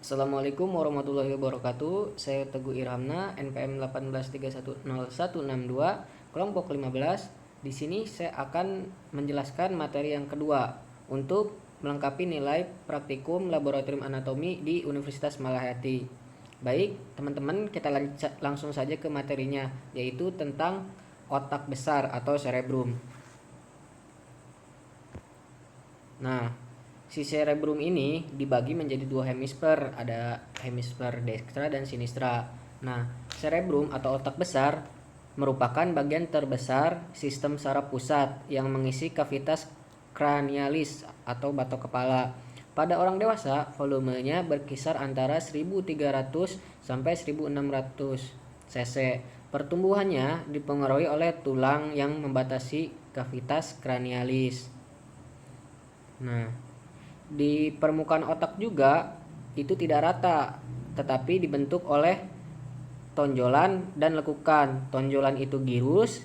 Assalamualaikum warahmatullahi wabarakatuh. Saya Teguh Irhamna, NPM 18310162, kelompok 15. Di sini saya akan menjelaskan materi yang kedua untuk melengkapi nilai praktikum laboratorium anatomi di Universitas Malahati. Baik, teman-teman, kita langsung saja ke materinya, yaitu tentang otak besar atau cerebrum. Nah, si cerebrum ini dibagi menjadi dua hemisfer, ada hemisfer dextra dan sinistra. Nah, cerebrum atau otak besar merupakan bagian terbesar sistem saraf pusat yang mengisi kavitas kranialis atau batok kepala. Pada orang dewasa, volumenya berkisar antara 1300 sampai 1600 cc. Pertumbuhannya dipengaruhi oleh tulang yang membatasi kavitas kranialis. Nah, di permukaan otak juga itu tidak rata, tetapi dibentuk oleh tonjolan dan lekukan. Tonjolan itu gyrus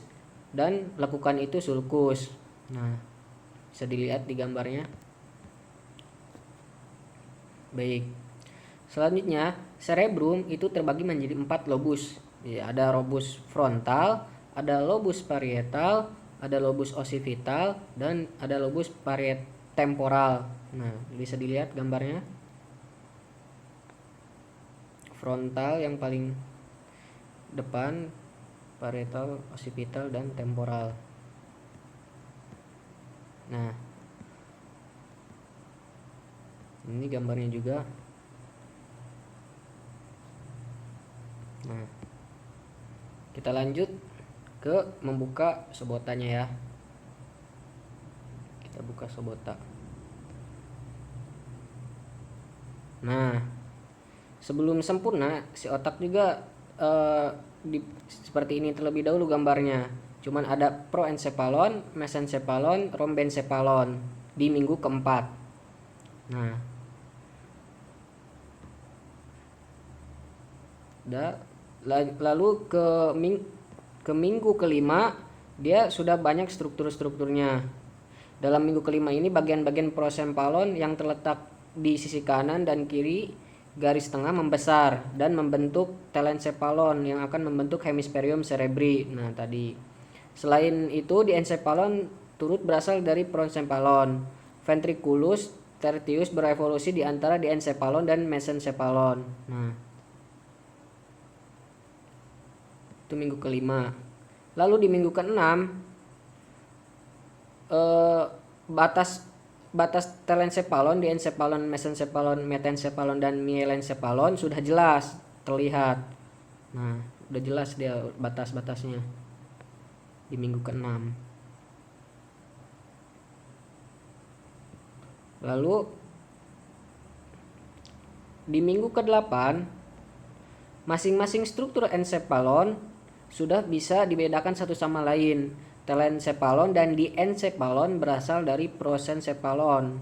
dan lekukan itu sulcus. Nah, bisa dilihat di gambarnya. Baik. Selanjutnya, cerebrum itu terbagi menjadi 4 lobus. Ya, ada lobus frontal, ada lobus parietal, ada lobus occipital, dan ada lobus temporal. Nah, bisa dilihat gambarnya. Frontal yang paling depan, parietal, occipital, dan temporal. Nah, ini gambarnya juga. Nah, kita lanjut ke membuka sobotanya ya. Kita buka sobota. Nah, sebelum sempurna si otak juga seperti ini terlebih dahulu gambarnya. Cuman ada proencephalon, mesencephalon, rhombencephalon di minggu keempat. Nah, lalu ke minggu kelima dia sudah banyak strukturnya. Dalam minggu kelima ini bagian-bagian prosemphalon yang terletak di sisi kanan dan kiri garis tengah membesar dan membentuk telencephalon yang akan membentuk hemispherium cerebri. Nah, tadi. Selain itu di encephalon turut berasal dari proencephalon. Ventriculus tertius berevolusi di antara diencephalon dan mesencephalon. Nah, itu minggu kelima. Lalu di minggu keenam batas telencephalon, diencephalon, mesencephalon, metencephalon, dan mielencephalon sudah jelas terlihat. Nah, udah jelas dia batas-batasnya di minggu keenam. Lalu di minggu ke-8 masing-masing struktur encephalon sudah bisa dibedakan satu sama lain. Telencephalon dan diencephalon berasal dari prosencephalon.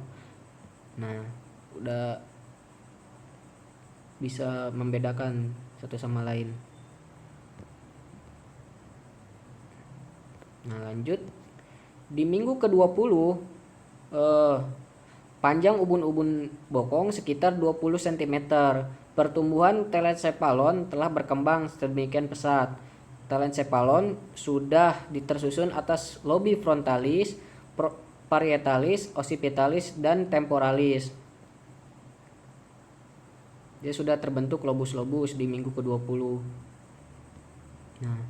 Nah, udah bisa membedakan satu sama lain. Nah, lanjut. Di minggu ke-20 panjang ubun-ubun bokong sekitar 20 cm. Pertumbuhan telencephalon telah berkembang sedemikian pesat. Telencephalon sudah tersusun atas lobi frontalis, parietalis, occipitalis, dan temporalis. Dia sudah terbentuk lobus-lobus di minggu ke-20. Nah,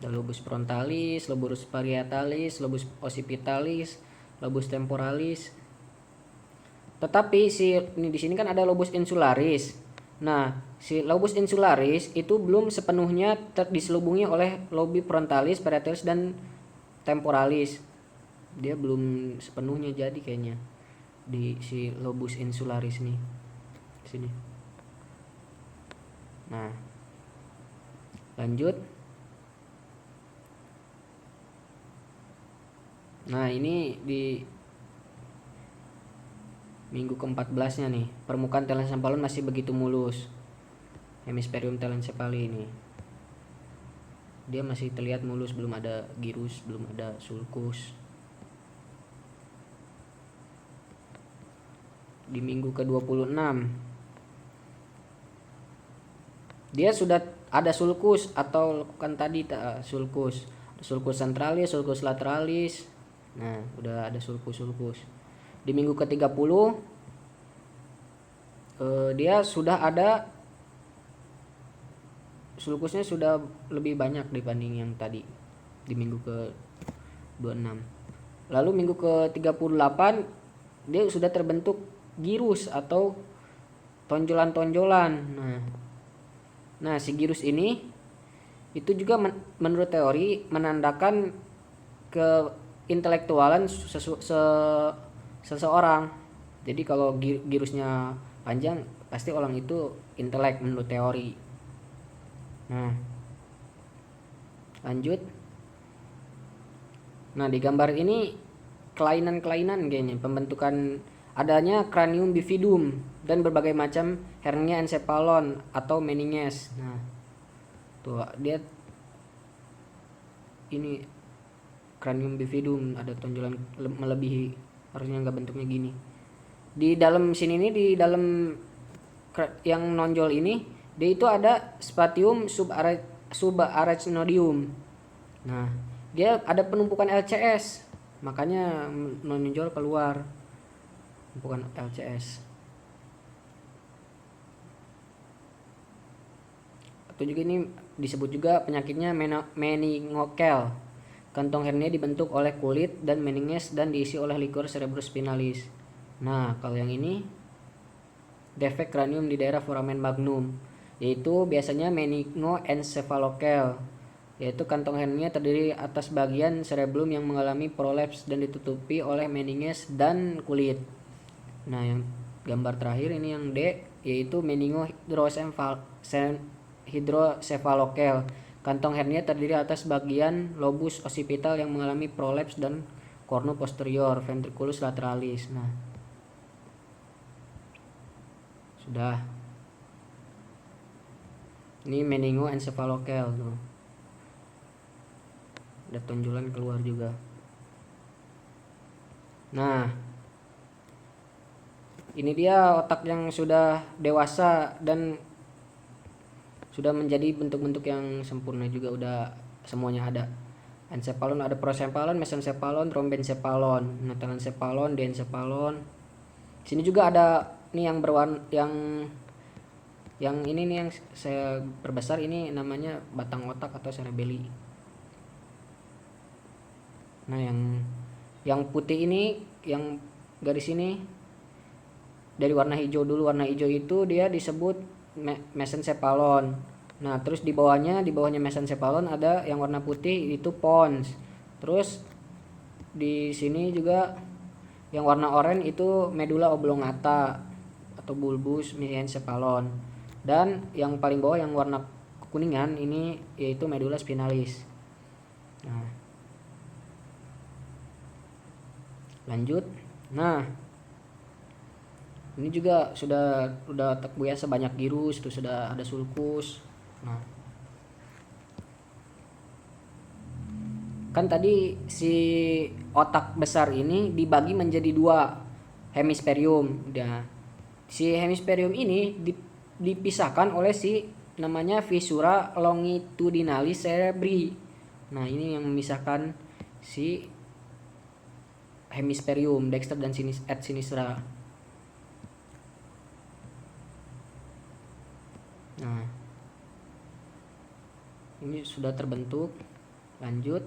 ada lobus frontalis, lobus parietalis, lobus occipitalis, lobus temporalis. Tetapi di sini kan ada lobus insularis. Nah, si lobus insularis itu belum sepenuhnya diselubungi oleh lobi frontalis, parietalis, dan temporalis. Dia belum sepenuhnya jadi kayaknya di si lobus insularis nih. Sini. Nah, lanjut. Nah, ini di minggu ke-14-nya nih, permukaan telencephalon masih begitu mulus. Hemispherium telencephali ini. Dia masih terlihat mulus, belum ada gyrus, belum ada sulcus. di minggu ke-26. Dia sudah ada sulcus atau kan tadi sulcus. Sulcus centralis, sulcus lateralis. Nah, udah ada sulcus. Di minggu ke-30 dia sudah ada sulcusnya sudah lebih banyak dibanding yang tadi di minggu ke-26. Lalu minggu ke-38 dia sudah terbentuk girus atau tonjolan-tonjolan. Nah, si girus ini itu juga menurut teori menandakan keintelektualan seseorang. Jadi kalau girusnya panjang pasti orang itu intelek menurut teori. Nah, lanjut. Nah, di gambar ini kelainan-kelainan kayaknya pembentukan adanya cranium bifidum dan berbagai macam hernia encephalon atau meninges. Nah, tuh dia ini cranium bifidum ada tonjolan melebihi, harusnya nggak bentuknya gini. Di dalam sini nih, di dalam yang nonjol ini dia itu ada spatium subarachnoideum. Nah, dia ada penumpukan LCS, makanya menonjol keluar bukan LCS. Atau juga ini disebut juga penyakitnya meningokel. Kantong hernia dibentuk oleh kulit dan meninges dan diisi oleh liquor cerebrospinalis. Nah, kalau yang ini defek cranium di daerah foramen magnum, yaitu biasanya meningoencephalokel, yaitu kantong hernia terdiri atas bagian cerebellum yang mengalami prolaps dan ditutupi oleh meninges dan kulit. Nah, yang gambar terakhir ini yang D, yaitu meningohydrocephalokel. Kantong hernia terdiri atas bagian lobus occipital yang mengalami prolaps dan cornu posterior ventriculus lateralis. Nah, sudah. Ini meningoencephalokel tuh. Ada tonjolan keluar juga. Nah, ini dia otak yang sudah dewasa dan sudah menjadi bentuk-bentuk yang sempurna juga, udah semuanya ada. Encephalon ada proencephalon, mesencephalon, trombencephalon, telencephalon, diencephalon. Sini juga ada nih yang berwarna yang ini nih yang saya perbesar, ini namanya batang otak atau cerebelli. Nah, yang putih ini, yang garis ini dari warna hijau dulu. Warna hijau itu dia disebut mesencephalon. Nah, terus di bawahnya mesencephalon ada yang warna putih itu pons. Terus di sini juga yang warna oranye itu medulla oblongata atau bulbus mesencephalon. Dan yang paling bawah yang warna kekuningan ini yaitu medulla spinalis. Nah, lanjut. Nah, ini juga udah otak biasa, banyak girus, terus sudah ada sulcus. Nah, kan tadi si otak besar ini dibagi menjadi 2 hemisferium. Nah, si hemisferium ini dipisahkan oleh si namanya fissura longitudinalis cerebri. Nah, ini yang memisahkan si hemisferium dexter dan sinistra. Nah, ini sudah terbentuk. Lanjut.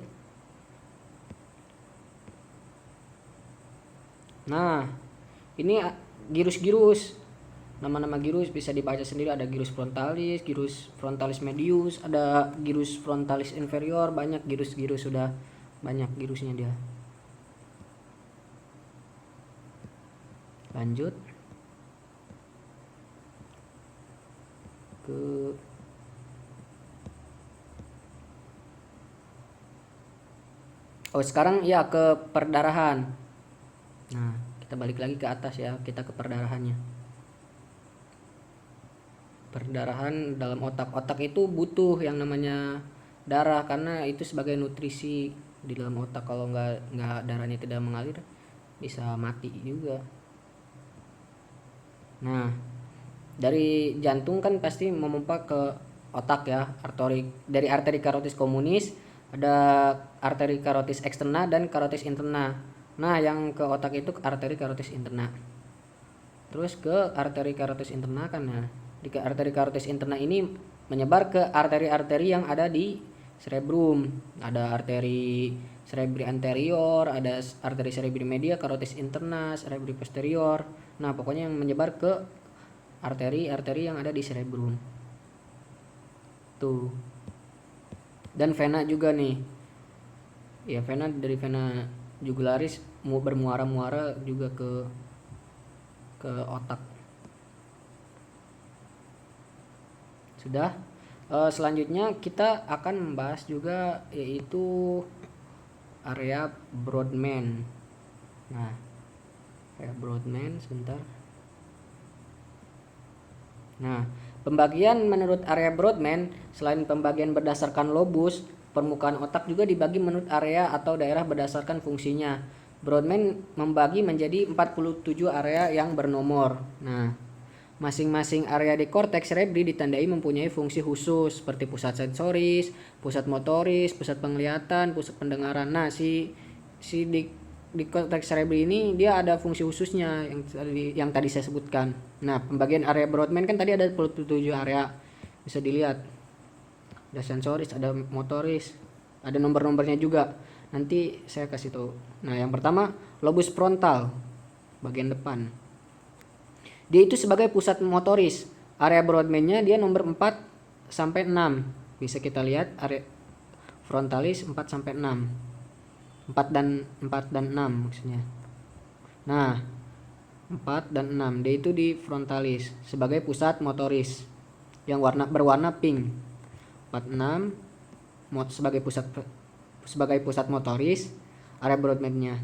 Nah, ini girus-girus. Nama-nama girus bisa dibaca sendiri, ada girus frontalis medius, ada girus frontalis inferior, banyak girus-girus, sudah banyak girusnya dia. Lanjut ke sekarang ya ke perdarahan. Nah, kita balik lagi ke atas ya, kita ke perdarahannya. Perdarahan dalam otak itu butuh yang namanya darah karena itu sebagai nutrisi di dalam otak. Kalau nggak darahnya tidak mengalir bisa mati juga. Nah, dari jantung kan pasti memompa ke otak ya, dari arteri karotis komunis, ada arteri karotis eksterna dan karotis interna. Nah, yang ke otak itu arteri karotis interna. Terus ke arteri karotis interna kan, nah di arteri karotis interna ini menyebar ke arteri-arteri yang ada di cerebrum. Ada arteri cerebri anterior, ada arteri cerebri media, karotis interna, cerebri posterior. Nah, pokoknya yang menyebar ke arteri-arteri yang ada di cerebrum. Tuh. Dan vena juga nih. Ya, vena dari vena jugularis bermuara-muara juga ke otak. Sudah. Selanjutnya kita akan membahas juga yaitu area Brodmann. Nah, area Brodmann sebentar. Nah, pembagian menurut area Brodmann selain pembagian berdasarkan lobus, permukaan otak juga dibagi menurut area atau daerah berdasarkan fungsinya. Brodmann membagi menjadi 47 area yang bernomor. Nah, masing-masing area di korteks cerebri ditandai mempunyai fungsi khusus seperti pusat sensoris, pusat motoris, pusat penglihatan, pusat pendengaran. Nah, di korteks cerebri ini dia ada fungsi khususnya yang tadi saya sebutkan. Nah, pembagian area Brodmann kan tadi ada 47 area. Bisa dilihat. Ada sensoris, ada motoris, ada nomor-nomornya juga. Nanti saya kasih tahu. Nah, yang pertama lobus frontal, bagian depan. Dia itu sebagai pusat motoris. Area Brodmann-nya dia nomor 4 sampai 6. Bisa kita lihat area frontalis 4 sampai 6. 4 dan 6 maksudnya. Nah, 4 dan 6 dia itu di frontalis sebagai pusat motoris yang berwarna pink. 4 6 sebagai pusat motoris area Brodmann-nya.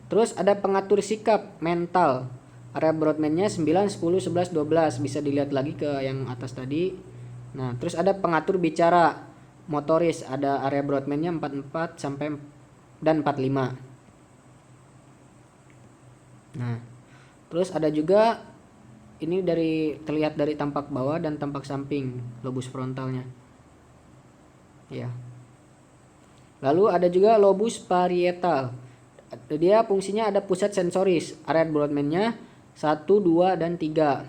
Terus ada pengatur sikap mental. Area Brodmann-nya 9, 10, 11, 12. Bisa dilihat lagi ke yang atas tadi. Nah, terus ada pengatur bicara motoris. Ada area Brodmann-nya 44 sampai dan 45. Nah, terus ada juga ini terlihat dari tampak bawah dan tampak samping lobus frontalnya. Ya. Lalu ada juga lobus parietal. Dia fungsinya ada pusat sensoris. Area Brodmann-nya 1, 2, dan 3.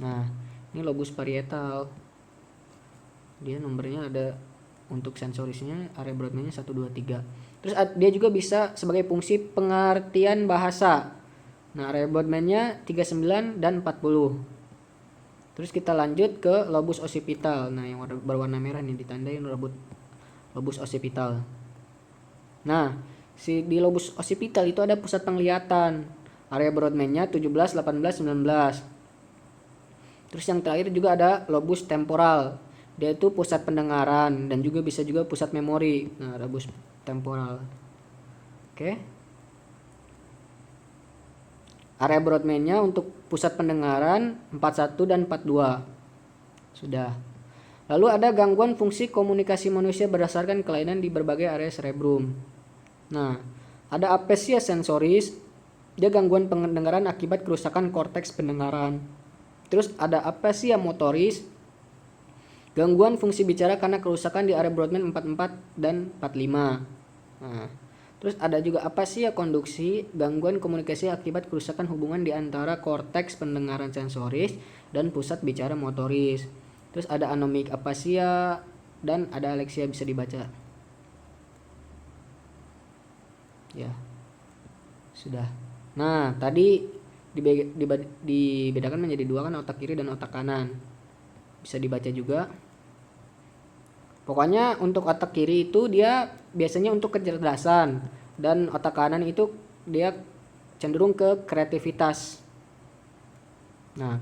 Nah, ini lobus parietal. Dia nomornya ada untuk sensorisnya area Brodmann-nya 1, 2, 3. Terus dia juga bisa sebagai fungsi pengertian bahasa. Nah, area Brodmann-nya 39 dan 40. Terus kita lanjut ke lobus occipital. Nah, yang berwarna merah nih ditandai lobus occipital. Nah, di lobus occipital itu ada pusat penglihatan. Area Brodmann-nya 17, 18, 19. Terus yang terakhir juga ada lobus temporal. Dia itu pusat pendengaran dan juga bisa juga pusat memori. Nah, lobus temporal. Oke. Area Brodmann-nya untuk pusat pendengaran 41 dan 42. Sudah. Lalu ada gangguan fungsi komunikasi manusia berdasarkan kelainan di berbagai area cerebrum. Nah, ada aphasia sensoris. Dia gangguan pendengaran akibat kerusakan korteks pendengaran. Terus ada aphasia motoris, gangguan fungsi bicara karena kerusakan di area Brodmann 44 dan 45. Nah, terus ada juga aphasia konduksi, gangguan komunikasi akibat kerusakan hubungan di antara korteks pendengaran sensoris dan pusat bicara motoris. Terus ada anomic aphasia dan ada alexia bisa dibaca. Ya. Sudah. Nah, tadi dibedakan menjadi dua kan, otak kiri dan otak kanan. Bisa dibaca juga. Pokoknya untuk otak kiri itu dia biasanya untuk kecerdasan dan otak kanan itu dia cenderung ke kreativitas. Nah,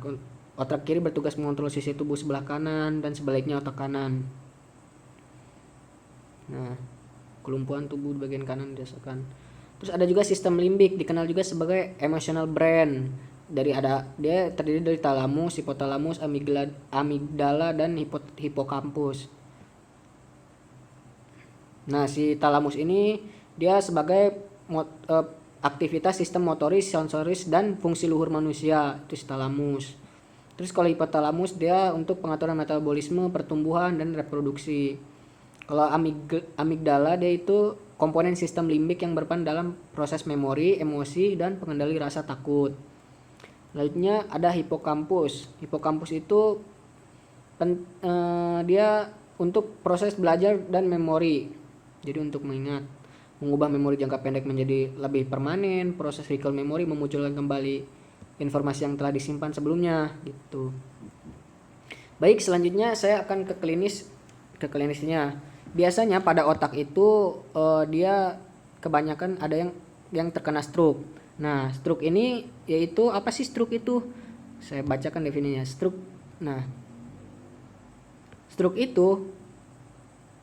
otak kiri bertugas mengontrol sisi tubuh sebelah kanan dan sebaliknya otak kanan. Nah, kelumpuhan tubuh di bagian kanan dirasakan. Terus ada juga sistem limbik, dikenal juga sebagai emotional brain. Dia terdiri dari talamus, hipotalamus, amigdala dan hipokampus. Nah, si talamus ini dia sebagai aktivitas sistem motoris, sensoris, dan fungsi luhur manusia, itu talamus. Terus kalau hipotalamus dia untuk pengaturan metabolisme, pertumbuhan, dan reproduksi. Kalau amigdala dia itu komponen sistem limbik yang berperan dalam proses memori, emosi, dan pengendali rasa takut. Selanjutnya ada hipokampus. Hipokampus itu dia untuk proses belajar dan memori. Jadi untuk mengingat, mengubah memori jangka pendek menjadi lebih permanen, proses recall memori memunculkan kembali informasi yang telah disimpan sebelumnya gitu. Baik, selanjutnya saya akan ke klinisnya. Biasanya pada otak itu dia kebanyakan ada yang terkena stroke. Nah, stroke ini yaitu apa sih stroke itu? Saya bacakan definisinya. Stroke. Nah, stroke itu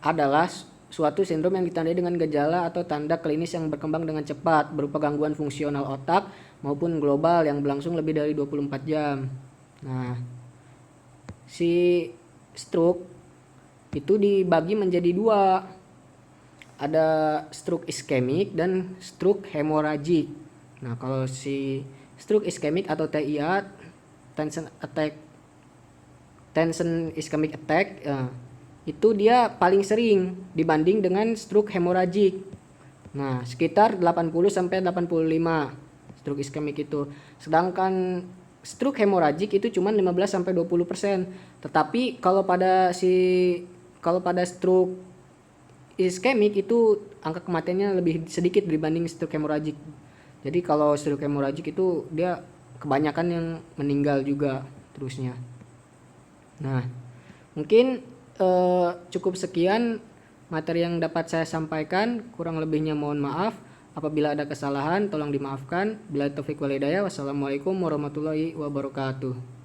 adalah suatu sindrom yang ditandai dengan gejala atau tanda klinis yang berkembang dengan cepat berupa gangguan fungsional otak maupun global yang berlangsung lebih dari 24 jam. Nah, si stroke itu dibagi menjadi dua. Ada stroke iskemik dan stroke hemorrhagic. Nah, kalau si stroke iskemik atau TIA, tension ischemic attack, itu dia paling sering dibanding dengan stroke hemorrhagic. Nah, sekitar 80 sampai 85 stroke iskemik itu. Sedangkan stroke hemorrhagic itu cuma 15 sampai 20%. Tetapi kalau pada stroke iskemik itu angka kematiannya lebih sedikit dibanding stroke hemorrhagic. Jadi kalau stroke hemorrhagic itu dia kebanyakan yang meninggal juga terusnya. Nah, mungkin cukup sekian materi yang dapat saya sampaikan. Kurang lebihnya mohon maaf. Apabila ada kesalahan tolong dimaafkan. Bila taufik wal hidayah. Wassalamualaikum warahmatullahi wabarakatuh.